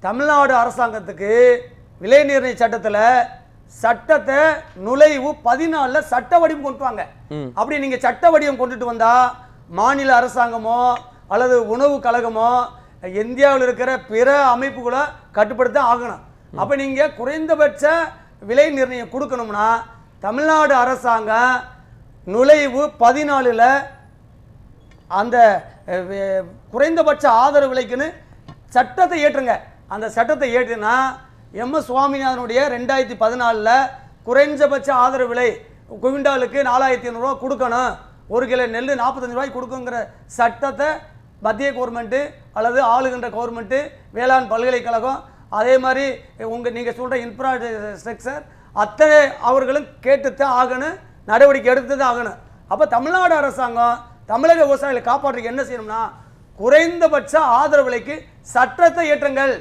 தமிழ்நாடு அரசாங்கத்துக்கு விலை நிர்ணய சட்டத்தை நுழைவு 14 சட்ட வடிவம் கொண்டு வாங்க. அப்படி நீங்க சட்ட வடிவம் கொண்டுட்டு வந்தா மாநில அரசாங்கமோ அல்லது உணவு கழகமோ இந்தியாவில் இருக்கிற பிற அமைப்புகளை கட்டுப்படுத்த ஆகணும். அப்ப நீங்க குறைந்தபட்ச விலை நிர்ணயம் கொடுக்கணும்னா தமிழ்நாடு அரசாங்கம் நுழைவு 14 அந்த குறைந்தபட்ச ஆதரவு விலைக்குன்னு சட்டத்தை ஏற்றுங்க. அந்த சட்டத்தை ஏற்றினா எம்.எஸ். சுவாமிநாதனுடைய 2014 குறைஞ்சபட்ச ஆதரவு விலை குவிண்டாலுக்கு 4500 ரூபா கொடுக்கணும், 1 கிலோ நெல் 45 ரூபாய்க்கு கொடுக்குங்கிற சட்டத்தை மத்திய கவர்மெண்ட்டு அல்லது ஆளுகின்ற கவர்மெண்ட்டு வேளாண் பல்கலைக்கழகம் அதே மாதிரி நீங்கள் சொல்கிற இன்ஃப்ராஸ்ட்ரக்சர் அத்தனை அவர்களும் கேட்டுத்தான் ஆகணும், நடவடிக்கை எடுத்து தான் ஆகணும். அப்போ தமிழ்நாடு அரசாங்கம் தமிழக விவசாயிகளை காப்பாற்றுறதுக்கு என்ன செய்யணும்னா குறைந்தபட்ச ஆதரவு விலைக்கு சட்டத்தை ஏற்றுங்கள்.